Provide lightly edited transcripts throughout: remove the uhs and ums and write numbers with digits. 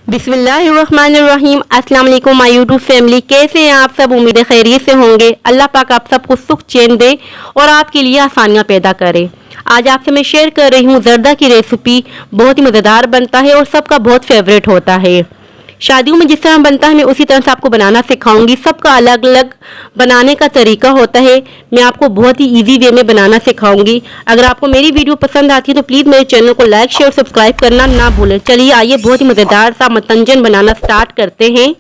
बिस्मिल्लाहिर्रहमानिर्रहीम। अस्सलाम वालेकुम माय यूट्यूब फैमिली, कैसे हैं आप सब? उम्मीद है खैरियत से होंगे। अल्लाह पाक आप सबको सुख चैन दे और आपके लिए आसानियां पैदा करे। आज आपसे मैं शेयर कर रही हूँ जर्दा की रेसिपी। बहुत ही मज़ेदार बनता है और सबका बहुत फेवरेट होता है। शादियों में जिस तरह बनता है मैं उसी तरह से आपको बनाना सिखाऊंगी। सबका अलग अलग बनाने का तरीका होता है। मैं आपको बहुत ही इजी वे में बनाना सिखाऊंगी। अगर आपको मेरी वीडियो पसंद आती है तो प्लीज़ मेरे चैनल को लाइक शेयर सब्सक्राइब करना ना भूलें। चलिए आइए बहुत ही मज़ेदार सा मतंजन बनाना स्टार्ट करते हैं।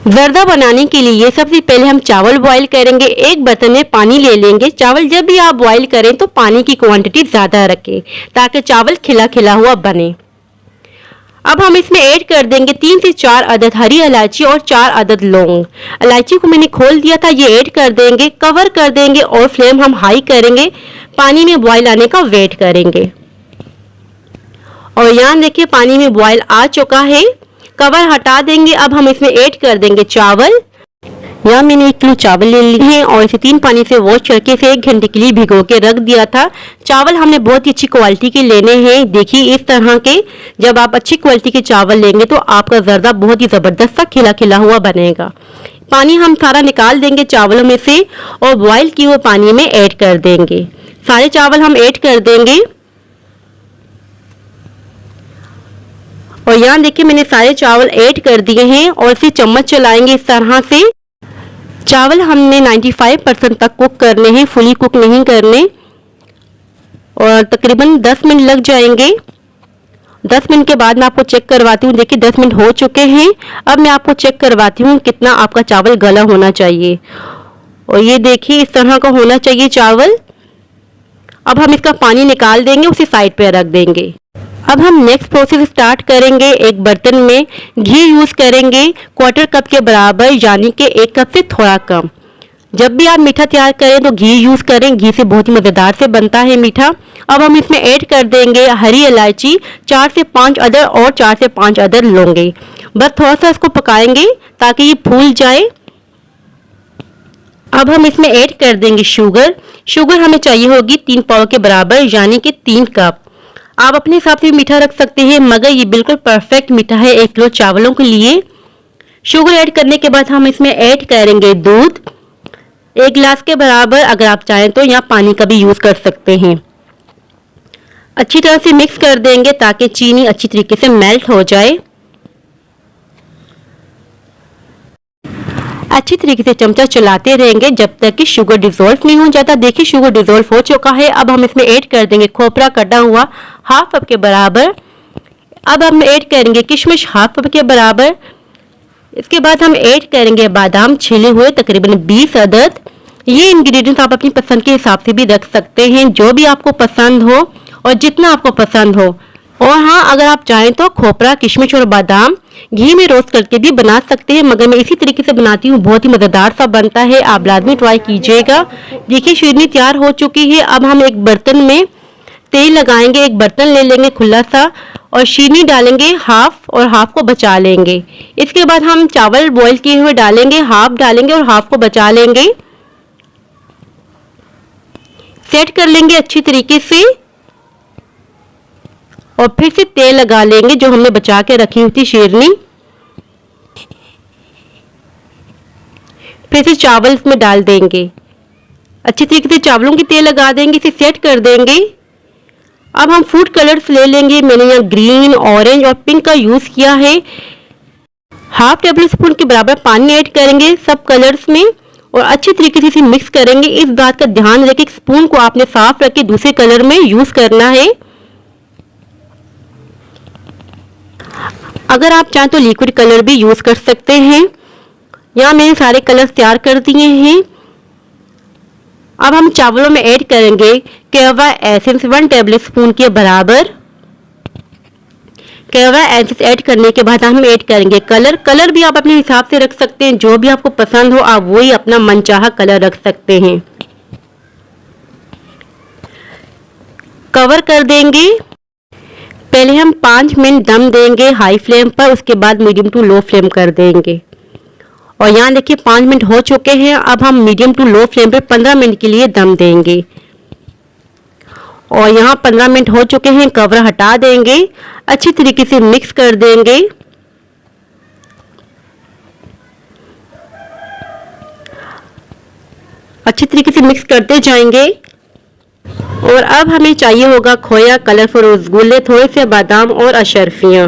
जर्दा बनाने के लिए सबसे पहले हम चावल बॉईल करेंगे। एक बर्तन में पानी ले लेंगे। चावल जब भी आप बॉईल करें तो पानी की क्वांटिटी ज़्यादा रखें ताकि चावल खिला खिला हुआ बने। अब हम इसमें ऐड कर देंगे 3 से 4 अदद हरी इलायची और 4 अदद लौंग। इलायची को मैंने खोल दिया था, ये ऐड कर देंगे, कवर कर देंगे और फ्लेम हम हाई करेंगे। पानी में बॉईल आने का वेट करेंगे। और यहाँ देखिए पानी में बॉईल आ चुका है। कवर हटा देंगे। अब हम इसमें ऐड कर देंगे चावल। यहाँ मैंने 1 किलो चावल ले लिए हैं और इसे 3 पानी से वॉश करके इसे 1 घंटे के लिए भिगो के रख दिया था। चावल हमने बहुत ही अच्छी क्वालिटी के लेने हैं। देखिए इस तरह के जब आप अच्छी क्वालिटी के चावल लेंगे तो आपका जर्दा बहुत ही ज़बरदस्त सा खिला खिला हुआ बनेगा। पानी हम सारा निकाल देंगे चावलों में से और बॉयल किए हुए पानी में ऐड कर देंगे। सारे चावल हम ऐड कर देंगे। और यहाँ देखिए मैंने सारे चावल ऐड कर दिए हैं और फिर चम्मच चलाएंगे इस तरह से। चावल हमने 95% तक कुक करने हैं, फुली कुक नहीं करने। और तकरीबन 10 मिनट लग जाएंगे। 10 मिनट के बाद मैं आपको चेक करवाती हूँ। देखिए 10 मिनट हो चुके हैं। अब मैं आपको चेक करवाती हूँ कितना आपका चावल गला होना चाहिए। और ये देखिए इस तरह का होना चाहिए चावल। अब हम इसका पानी निकाल देंगे, उसे साइड पे रख देंगे। अब हम नेक्स्ट प्रोसेस स्टार्ट करेंगे। एक बर्तन में घी यूज़ करेंगे 1/4 कप के बराबर, यानी कि 1 कप से थोड़ा कम। जब भी आप मीठा तैयार करें तो घी यूज़ करें। घी से बहुत ही मज़ेदार से बनता है मीठा। अब हम इसमें ऐड कर देंगे हरी इलायची, 4 से 5 अदर और 4 से 5 अदर लौंगे। बस थोड़ा सा इसको पकाएंगे ताकि ये फूल जाए। अब हम इसमें ऐड कर देंगे शुगर। शुगर हमें चाहिए होगी 3 पाव के बराबर, यानी कि 3 कप। आप अपने हिसाब से मीठा रख सकते हैं, मगर ये बिल्कुल परफेक्ट मीठा है 1 किलो चावलों के लिए। शुगर ऐड करने के बाद हम इसमें ऐड करेंगे दूध 1 गिलास के बराबर। अगर आप चाहें तो यहाँ पानी का भी यूज़ कर सकते हैं। अच्छी तरह से मिक्स कर देंगे ताकि चीनी अच्छी तरीके से मेल्ट हो जाए। अच्छी तरीके से चमचा चलाते रहेंगे जब तक कि शुगर डिजोल्व नहीं हो जाता। देखिए शुगर डिजोल्व हो चुका है। अब हम इसमें ऐड कर देंगे खोपरा कटा हुआ 1/2 कप के बराबर। अब हम ऐड करेंगे किशमिश 1/2 कप के बराबर। इसके बाद हम ऐड करेंगे बादाम छिले हुए तकरीबन 20 अदद। ये इंग्रेडिएंट्स आप अपनी पसंद के हिसाब से भी रख सकते हैं, जो भी आपको पसंद हो और जितना आपको पसंद हो। और हाँ, अगर आप चाहें तो खोपरा, किशमिश और बादाम घी में रोस्ट करके भी बना सकते हैं, मगर मैं इसी तरीके से बनाती हूँ। बहुत ही मज़ेदार सा बनता है, आप लाजमी ट्राई कीजिएगा। देखिए शीरनी तैयार हो चुकी है। अब हम एक बर्तन में तेल लगाएंगे। एक बर्तन ले लेंगे खुला सा और शीरनी डालेंगे 1/2 और 1/2 को बचा लेंगे। इसके बाद हम चावल बॉईल किए हुए डालेंगे, 1/2 डालेंगे और 1/2 को बचा लेंगे। सेट कर लेंगे अच्छी तरीके से और फिर से तेल लगा लेंगे जो हमने बचा के रखी हुई थी शीरनी। फिर से चावल इसमें डाल देंगे। अच्छी तरीके से चावलों की तेल लगा देंगे, इसे सेट कर देंगे। अब हम फूड कलर्स ले लेंगे। मैंने यहाँ ग्रीन, ऑरेंज और पिंक का यूज़ किया है। 1/2 टेबल स्पून के बराबर पानी ऐड करेंगे सब कलर्स में और अच्छी तरीके से इसे मिक्स करेंगे। इस बात का ध्यान रखें कि स्पून को आपने साफ रख के दूसरे कलर में यूज़ करना है। अगर आप चाहें तो लिक्विड कलर भी यूज़ कर सकते हैं। यहाँ मैंने सारे कलर्स तैयार कर दिए हैं। अब हम चावलों में ऐड करेंगे कहवा एसेंस 1 टेबल स्पून के बराबर। कहवा एसेंस ऐड करने के बाद हम ऐड करेंगे कलर। कलर भी आप अपने हिसाब से रख सकते हैं, जो भी आपको पसंद हो आप वही अपना मनचाहा कलर रख सकते हैं। कवर कर देंगे। पहले हम 5 मिनट दम देंगे हाई फ्लेम पर, उसके बाद मीडियम टू लो फ्लेम कर देंगे। और यहाँ देखिए 5 मिनट हो चुके हैं। अब हम मीडियम टू लो फ्लेम पे 15 मिनट के लिए दम देंगे। और यहाँ 15 मिनट हो चुके हैं, कवर हटा देंगे, अच्छी तरीके से मिक्स कर देंगे। अच्छी तरीके से मिक्स करते जाएंगे। और अब हमें चाहिए होगा खोया, कलरफुल रसगुल्ले, थोड़े से बादाम और अशर्फियाँ,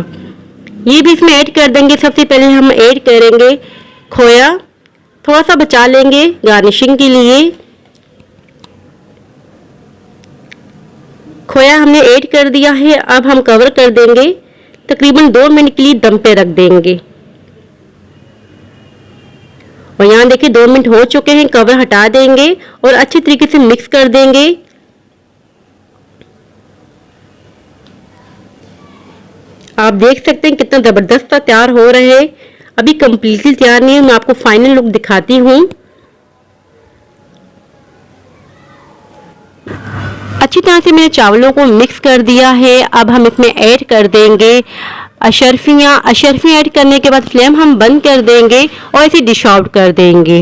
ये भी इसमें ऐड कर देंगे। सबसे पहले हम ऐड करेंगे खोया, थोड़ा सा बचा लेंगे गार्निशिंग के लिए। खोया हमने ऐड कर दिया है। अब हम कवर कर देंगे, तकरीबन 2 मिनट के लिए दम पे रख देंगे। और यहाँ देखिए 2 मिनट हो चुके हैं, कवर हटा देंगे और अच्छी तरीके से मिक्स कर देंगे। आप देख सकते हैं कितना जबरदस्त तैयार हो रहे हैं। अभी कंप्लीटली तैयार नहीं है, मैं आपको फाइनल लुक दिखाती हूँ। अच्छी तरह से मैंने चावलों को मिक्स कर दिया है। अब हम इसमें ऐड कर देंगे अशर्फियाँ। अशर्फियाँ ऐड करने के बाद फ्लेम हम बंद कर देंगे और इसे डिश आउट कर देंगे।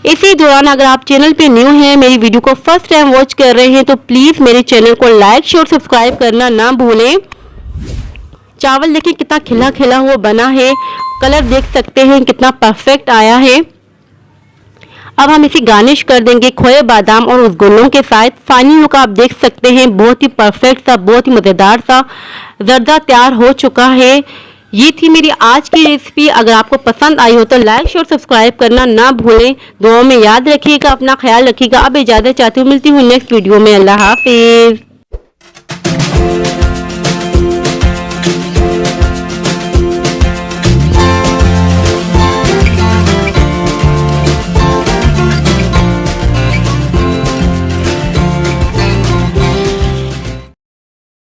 इसी दौरान अगर आप चैनल पे न्यू हैं, मेरी वीडियो को फर्स्ट टाइम वॉच कर रहे हैं, तो प्लीज़ मेरे चैनल को लाइक शेयर सब्सक्राइब करना ना भूलें। चावल देखिए कितना खिला खिला हुआ बना है, कलर देख सकते हैं कितना परफेक्ट आया है। अब हम इसे गार्निश कर देंगे खोए, बादाम और रसगुल्लों के साथ। फाइनल लुक आप देख सकते हैं, बहुत ही परफेक्ट सा, बहुत ही मज़ेदार सा जर्दा तैयार हो चुका है। ये थी मेरी आज की रेसिपी। अगर आपको पसंद आई हो तो लाइक शेयर सब्सक्राइब करना ना भूलें। दुआओं में याद रखिएगा, अपना ख्याल रखिएगा। अब इजाज़त चाहती हूँ, मिलती हूँ नेक्स्ट वीडियो में। अल्लाह हाफिज़।